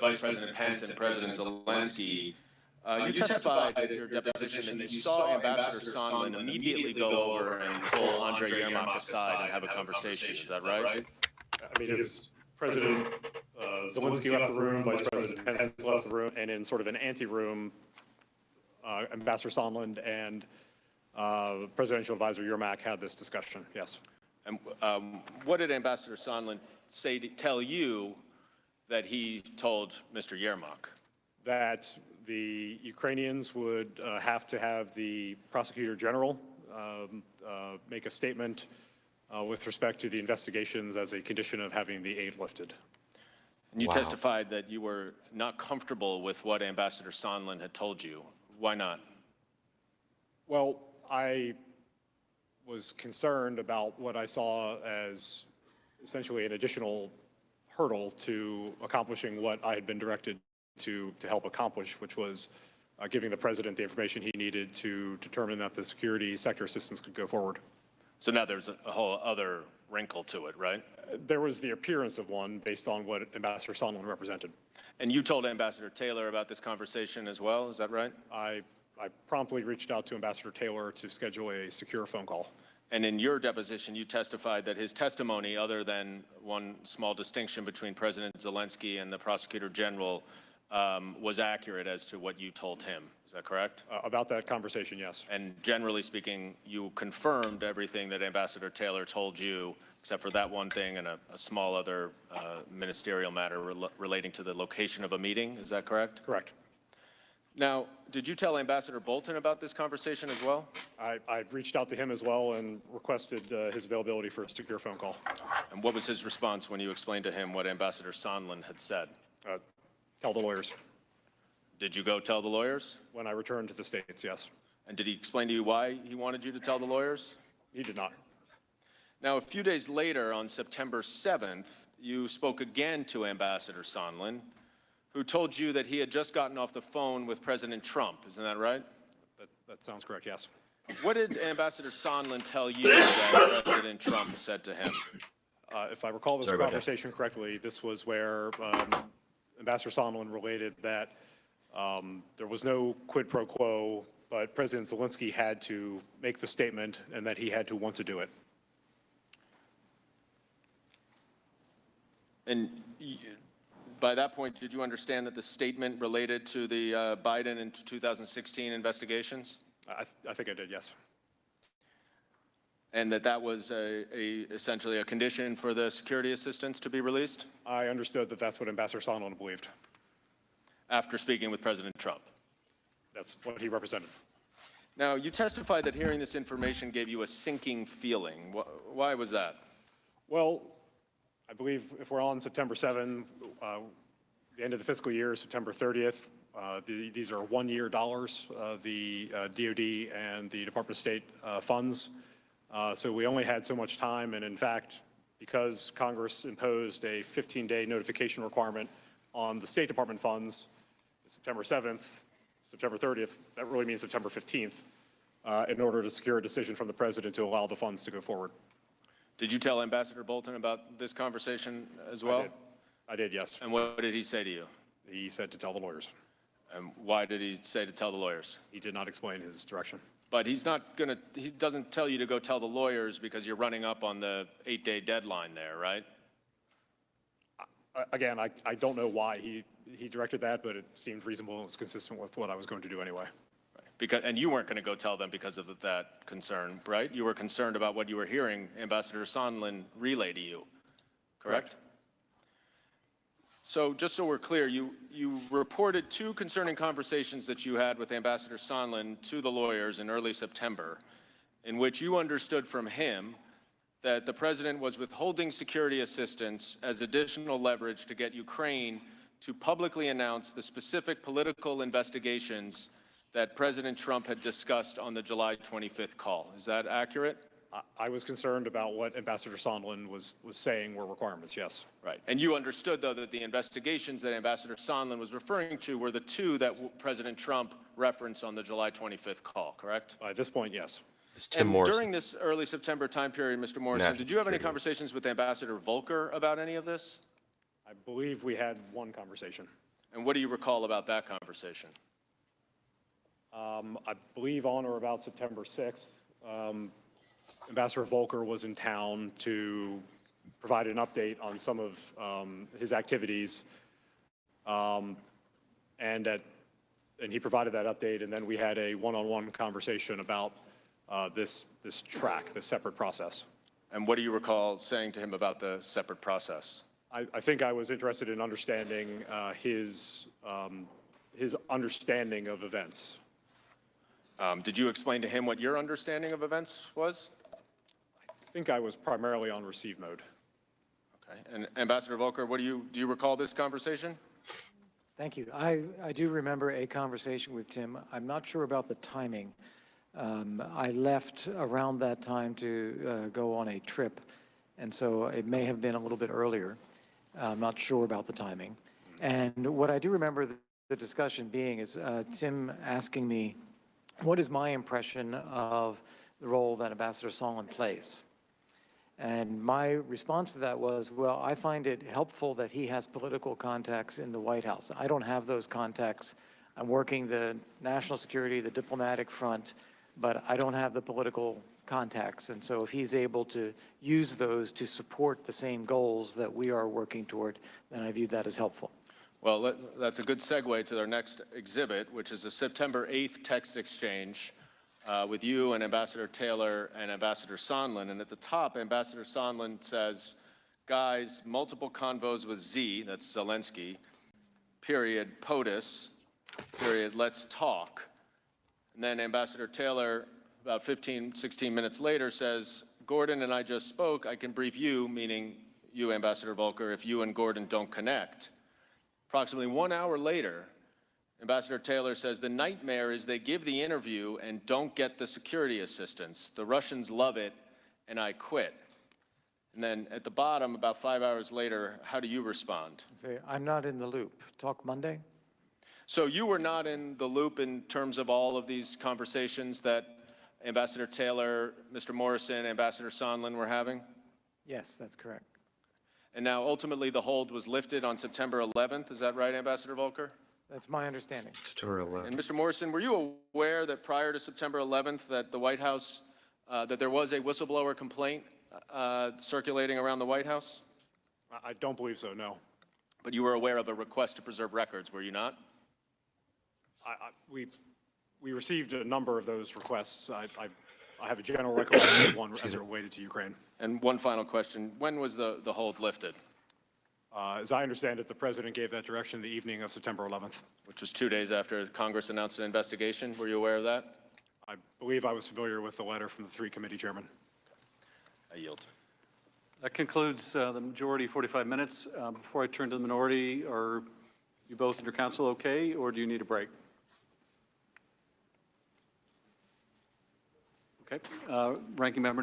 Vice President Pence and President Zelensky, you testified at your deposition that you saw Ambassador Sondland immediately go over and pull Andrei Yermak aside and have a conversation. Is that right? I mean, it was President Zelensky left the room, Vice President Pence left the room, and in sort of an ante-room, Ambassador Sondland and Presidential Advisor Yermak had this discussion, yes. And what did Ambassador Sondland tell you that he told Mr. Yermak? That the Ukrainians would have to have the Prosecutor General make a statement with respect to the investigations as a condition of having the aid lifted. And you testified that you were not comfortable with what Ambassador Sondland had told you. Why not? Well, I was concerned about what I saw as essentially an additional hurdle to accomplishing what I had been directed to help accomplish, which was giving the president the information he needed to determine that the security sector assistance could go forward. So now there's a whole other wrinkle to it, right? There was the appearance of one based on what Ambassador Sondland represented. And you told Ambassador Taylor about this conversation as well, is that right? I promptly reached out to Ambassador Taylor to schedule a secure phone call. And in your deposition, you testified that his testimony, other than one small distinction between President Zelensky and the Prosecutor General, was accurate as to what you told him. Is that correct? About that conversation, yes. And generally speaking, you confirmed everything that Ambassador Taylor told you, except for that one thing and a small other ministerial matter relating to the location of a meeting. Is that correct? Correct. Now, did you tell Ambassador Bolton about this conversation as well? I reached out to him as well and requested his availability for a secure phone call. And what was his response when you explained to him what Ambassador Sondland had said? Tell the lawyers. Did you go tell the lawyers? When I returned to the States, yes. And did he explain to you why he wanted you to tell the lawyers? He did not. Now, a few days later, on September 7th, you spoke again to Ambassador Sondland, who told you that he had just gotten off the phone with President Trump. Isn't that right? That sounds correct, yes. What did Ambassador Sondland tell you that President Trump said to him? If I recall this conversation correctly, this was where Ambassador Sondland related that there was no quid pro quo, but President Zelensky had to make the statement and that he had to want to do it. And by that point, did you understand that the statement related to the Biden and 2016 investigations? I think I did, yes. And that was essentially a condition for the security assistance to be released? I understood that that's what Ambassador Sondland believed. After speaking with President Trump? That's what he represented. Now, you testified that hearing this information gave you a sinking feeling. Why was that? Well, I believe if we're on September 7, the end of the fiscal year, September 30th, these are one-year dollars, the DOD and the Department of State funds. So we only had so much time, and in fact, because Congress imposed a 15-day notification requirement on the State Department funds, September 7th, September 30th, that really means September 15th, in order to secure a decision from the President to allow the funds to go forward. Did you tell Ambassador Bolton about this conversation as well? I did, yes. And what did he say to you? He said to tell the lawyers. And why did he say to tell the lawyers? He did not explain his direction. But he doesn't tell you to go tell the lawyers because you're running up on the 8-day deadline there, right? Again, I don't know why he directed that, but it seemed reasonable and was consistent with what I was going to do anyway. Right. And you weren't going to go tell them because of that concern, right? You were concerned about what you were hearing Ambassador Sondland relay to you, correct? So just so we're clear, you reported 2 concerning conversations that you had with Ambassador Sondland to the lawyers in early September, in which you understood from him that the president was withholding security assistance as additional leverage to get Ukraine to publicly announce the specific political investigations that President Trump had discussed on the July 25th call. Is that accurate? I was concerned about what Ambassador Sondland was saying were requirements, yes. Right. And you understood, though, that the investigations that Ambassador Sondland was referring to were the 2 that President Trump referenced on the July 25th call, correct? At this point, yes. And during this early September time period, Mr. Morrison, did you have any conversations with Ambassador Volker about any of this? I believe we had one conversation. And what do you recall about that conversation? I believe on or about September 6th, Ambassador Volker was in town to provide an update on some of his activities. And he provided that update, and then we had a one-on-one conversation about this track, this separate process. And what do you recall saying to him about the separate process? I think I was interested in understanding his understanding of events. Did you explain to him what your understanding of events was? I think I was primarily on receive mode. Okay. And Ambassador Volker, do you recall this conversation? Thank you. I do remember a conversation with Tim. I'm not sure about the timing. I left around that time to go on a trip, and so it may have been a little bit earlier. I'm not sure about the timing. And what I do remember the discussion being is Tim asking me, what is my impression of the role that Ambassador Sondland plays? And my response to that was, well, I find it helpful that he has political contacts in the White House. I don't have those contacts. I'm working the national security, the diplomatic front, but I don't have the political contacts. And so if he's able to use those to support the same goals that we are working toward, then I view that as helpful. Well, that's a good segue to our next exhibit, which is a September 8th text exchange with you and Ambassador Taylor and Ambassador Sondland. And at the top, Ambassador Sondland says, guys, multiple convos with Z, that's Zelensky, period, POTUS, period, let's talk. And then Ambassador Taylor, about 15, 16 minutes later, says, Gordon and I just spoke. I can brief you, meaning you, Ambassador Volker, if you and Gordon don't connect. Approximately 1 hour later, Ambassador Taylor says, the nightmare is they give the interview and don't get the security assistance. The Russians love it, and I quit. And then at the bottom, about 5 hours later, how do you respond? Say, I'm not in the loop. Talk Monday? So you were not in the loop in terms of all of these conversations that Ambassador Taylor, Mr. Morrison, Ambassador Sondland were having? Yes, that's correct. And now ultimately the hold was lifted on September 11th. Is that right, Ambassador Volker? That's my understanding. September 11th. And Mr. Morrison, were you aware that prior to September 11th that the White House, that there was a whistleblower complaint circulating around the White House? I don't believe so, no. But you were aware of a request to preserve records, were you not? We received a number of those requests. I have a general recollection of one as it related to Ukraine. And one final question. When was the hold lifted? As I understand it, the president gave that direction the evening of September 11th. Which was 2 days after Congress announced an investigation. Were you aware of that? I believe I was familiar with the letter from the three committee chairmen. I yield. That concludes the majority 45 minutes. Before I turn to the minority, are you both and your counsel okay, or do you need a break? Okay. Ranking Member